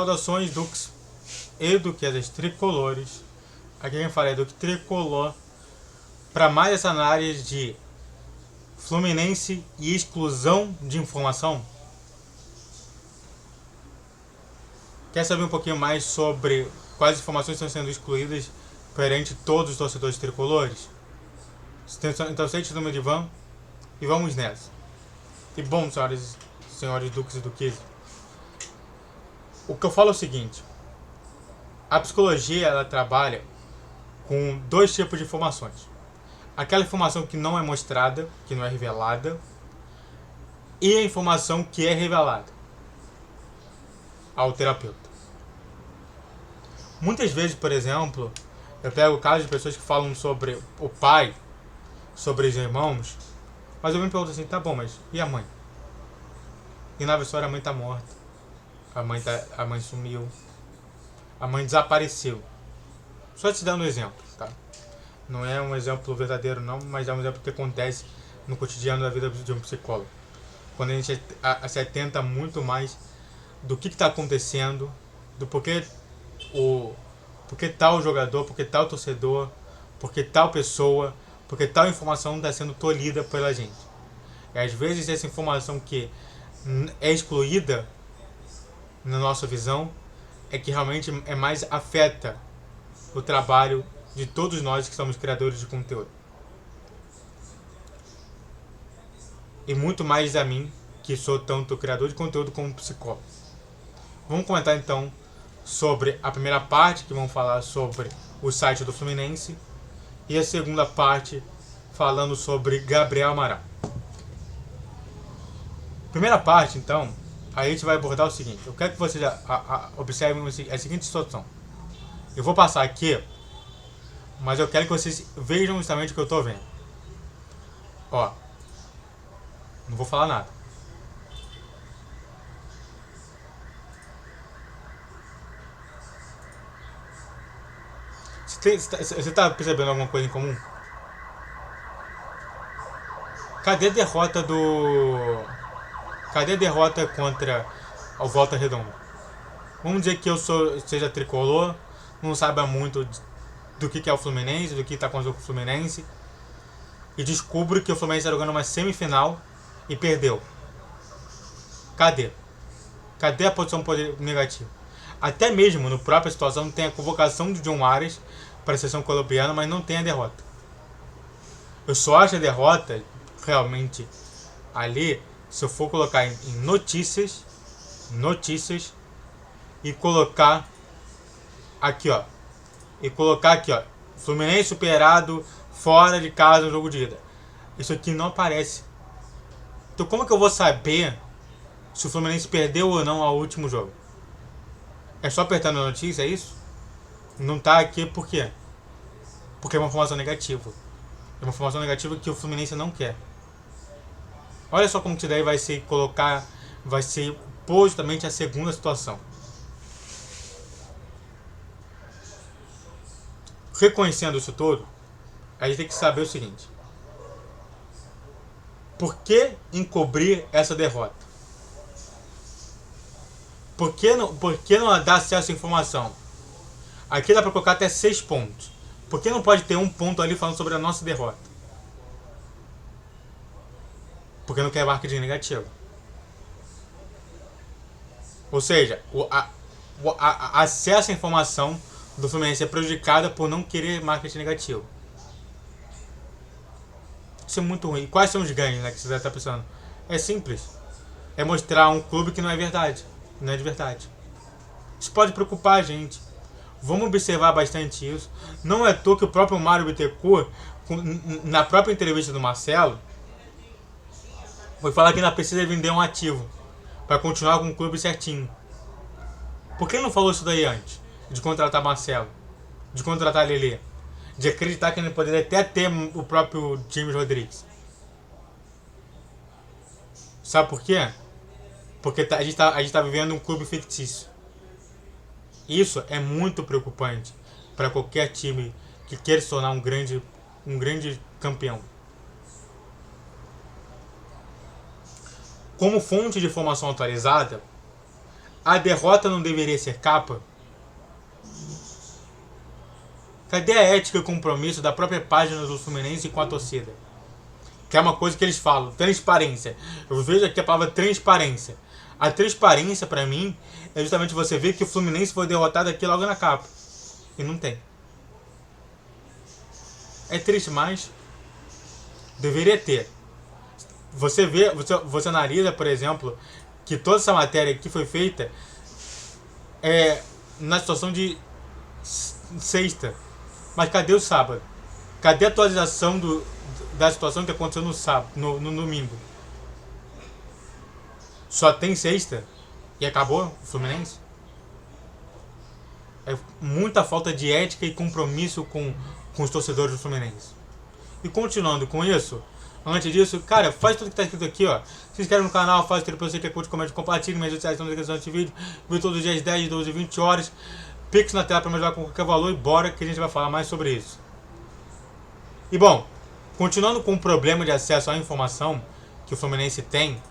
Saudações Dux e duquesas tricolores. Aqui quem fala é Duque Tricolor. Para mais essa análise de Fluminense e exclusão de informação. Quer saber um pouquinho mais sobre quais informações estão sendo excluídas perante todos os torcedores tricolores? Então sente no meu divã e vamos nessa. E bom, senhores duques e duquesas, o que eu falo é o seguinte: a psicologia ela trabalha com dois tipos de informações. Aquela informação que não é mostrada, que não é revelada, e a informação que é revelada ao terapeuta. Muitas vezes, por exemplo, eu pego casos de pessoas que falam sobre o pai, sobre os irmãos, mas eu me pergunto assim, tá bom, mas e a mãe? E na história a mãe tá morta, a mãe sumiu, a mãe desapareceu. Só te dando um exemplo, tá? Não é um exemplo verdadeiro não, mas é um exemplo que acontece no cotidiano da vida de um psicólogo. Quando a gente se atenta muito mais do que está acontecendo, do porquê tal jogador, porquê tal torcedor, porquê tal pessoa, porque tal informação está sendo tolhida pela gente. E às vezes essa informação que é excluída na nossa visão é que realmente é mais afeta o trabalho de todos nós que somos criadores de conteúdo. E muito mais a mim, que sou tanto criador de conteúdo como psicólogo. Vamos comentar então sobre a primeira parte, que vamos falar sobre o site do Fluminense, e a segunda parte falando sobre Gabriel Amaral. Primeira parte, então, a gente vai abordar o seguinte: eu quero que vocês observem a seguinte situação. Eu vou passar aqui, mas eu quero que vocês vejam justamente o que eu estou vendo. Ó, não vou falar nada. Você tá percebendo alguma coisa em comum? Cadê a derrota contra o Volta Redonda? Vamos dizer que eu seja tricolor, não saiba muito do que é o Fluminense, do que está acontecendo com o Fluminense, e descubro que o Fluminense está jogando uma semifinal e perdeu. Cadê? Cadê a posição negativa? Até mesmo no própria situação tem a convocação de John Arias para a seleção colombiana, mas não tem a derrota. Eu só acho a derrota realmente ali se eu for colocar em notícias e colocar aqui, ó. Fluminense superado fora de casa no jogo de ida. Isso aqui não aparece. Então como que eu vou saber se o Fluminense perdeu ou não ao último jogo? É só apertando a notícia, é isso? Não tá aqui por quê? Porque é uma informação negativa. É uma informação negativa que o Fluminense não quer. Olha só como que daí vai ser justamente a segunda situação. Reconhecendo isso tudo, a gente tem que saber o seguinte: por que encobrir essa derrota? Por que não dar acesso à informação? Aqui dá para colocar até 6 pontos. Por que não pode ter um ponto ali falando sobre a nossa derrota? Porque não quer marketing negativo. Ou seja, o acesso à informação do Fluminense é prejudicada por não querer marketing negativo. Isso é muito ruim. E quais são os ganhos, né, que você deve estar pensando? É simples. É mostrar um clube que não é verdade. Não é de verdade. Isso pode preocupar a gente. Vamos observar bastante isso. Não é à toa que o próprio Mário Bittencourt, na própria entrevista do Marcelo, foi falar que ainda precisa vender um ativo para continuar com o clube certinho. Por que ele não falou isso daí antes? De contratar Marcelo, de contratar Lelê, de acreditar que ele poderia até ter o próprio James Rodrigues. Sabe por quê? Porque a gente tá vivendo um clube fictício. Isso é muito preocupante para qualquer time que queira se tornar um grande campeão. Como fonte de informação atualizada, a derrota não deveria ser capa? Cadê a ética e o compromisso da própria página do Fluminense com a torcida? Que é uma coisa que eles falam, transparência. Eu vejo aqui a palavra transparência. A transparência, pra mim, é justamente você ver que o Fluminense foi derrotado aqui logo na capa. E não tem. É triste, mas deveria ter. Você vê, você analisa, por exemplo, que toda essa matéria que foi feita na situação de sexta. Mas cadê o sábado? Cadê a atualização da situação que aconteceu no sábado, no domingo? Só tem sexta e acabou o Fluminense? É muita falta de ética e compromisso com os torcedores do Fluminense. E continuando com isso, antes disso, cara, faz tudo que tá escrito aqui, ó. Se inscreve no canal, faz tudo pra você que curte, comente, compartilha. Minhas redes sociais estão na descrição desse vídeo. Vídeo todos os dias 10, 12, 20 horas. Pix na tela pra me ajudar com qualquer valor e bora que a gente vai falar mais sobre isso. E bom, continuando com o problema de acesso à informação que o Fluminense tem,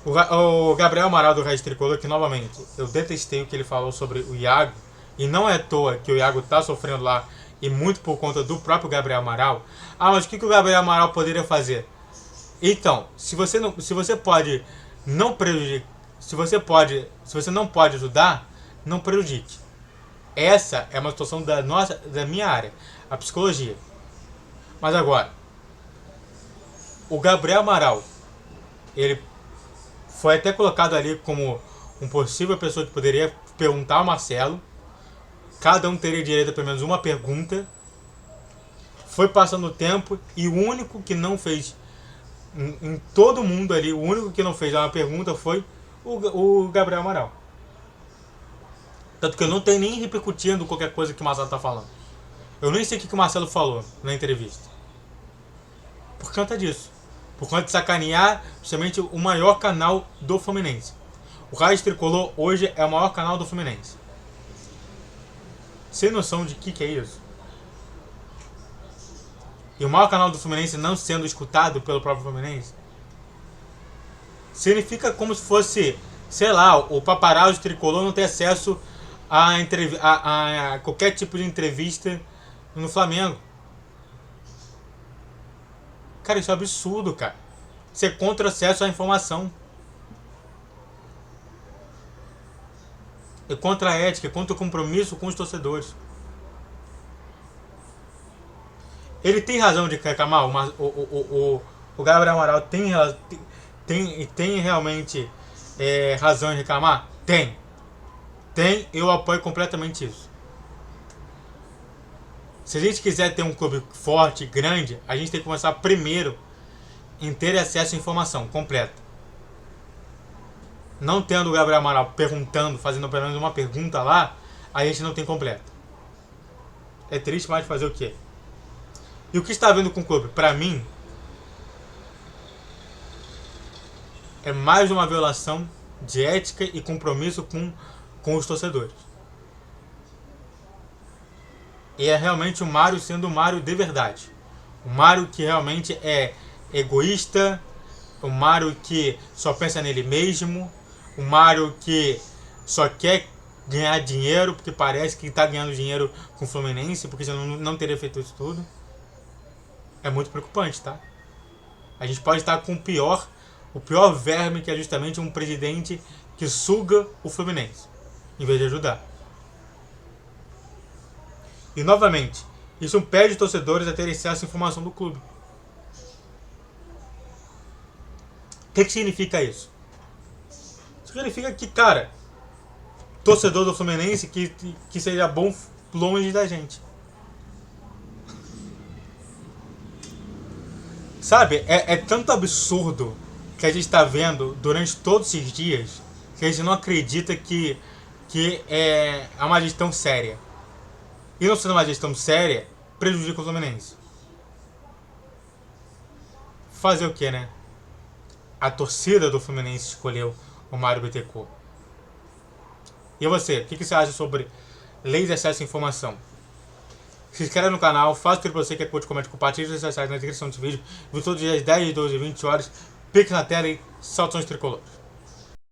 o Gabriel Amaral do Raiz Tricolor, que novamente eu detestei o que ele falou sobre o Iago, e não é à toa que o Iago tá sofrendo lá, e muito por conta do próprio Gabriel Amaral. Ah, mas o que o Gabriel Amaral poderia fazer? Então, se você não pode ajudar, não prejudique. Essa é uma situação da minha área, a psicologia. Mas agora, o Gabriel Amaral, ele foi até colocado ali como uma possível pessoa que poderia perguntar ao Marcelo. Cada um teria direito a pelo menos uma pergunta. Foi passando o tempo e o único que não fez, em todo mundo ali, o único que não fez uma pergunta foi o Gabriel Amaral. Tanto que eu não tenho nem repercutindo qualquer coisa que o Marcelo tá falando. Eu nem sei o que o Marcelo falou na entrevista. Por conta disso. Por conta de sacanear justamente o maior canal do Fluminense. O Raiz Tricolor hoje é o maior canal do Fluminense. Sem noção de que é isso. E o maior canal do Fluminense não sendo escutado pelo próprio Fluminense significa como se fosse, sei lá, o paparazzo tricolor não ter acesso a qualquer tipo de entrevista no Flamengo. Cara, isso é absurdo, cara. Isso é contra acesso à informação. É contra a ética, é contra o compromisso com os torcedores. Ele tem razão de reclamar, o Gabriel Amaral tem realmente razão em reclamar? Tem, eu apoio completamente isso. Se a gente quiser ter um clube forte, grande, a gente tem que começar primeiro em ter acesso à informação completa. Não tendo o Gabriel Amaral perguntando, fazendo pelo menos uma pergunta lá, a gente não tem completo. É triste, mas fazer o quê? E o que está vendo com o clube? Pra mim, é mais uma violação de ética e compromisso com os torcedores. E é realmente o Mário sendo o Mário de verdade. O Mário que realmente é egoísta, o Mário que só pensa nele mesmo, o Mário que só quer ganhar dinheiro, porque parece que está ganhando dinheiro com o Fluminense, porque senão não teria feito isso tudo. É muito preocupante, tá? A gente pode estar com o pior verme, que é justamente um presidente que suga o Fluminense, em vez de ajudar. E novamente, isso impede os torcedores a terem acesso à informação do clube. O que significa isso? Significa que, cara, torcedor do Fluminense que seja bom longe da gente. Sabe, é tanto absurdo que a gente está vendo durante todos esses dias que a gente não acredita que é uma gestão séria. E não sendo uma gestão séria, prejudica o Fluminense. Fazer o que, né? A torcida do Fluminense escolheu o Mário Bittencourt. E você, o que você acha sobre lei de acesso à informação? Se inscreve no canal, faça tudo pra você que curte, comente, compartilhe os acessos na descrição desse vídeo. Vídeo todos os dias 10, 12, 20 horas. Pique na tela e saltões tricolores.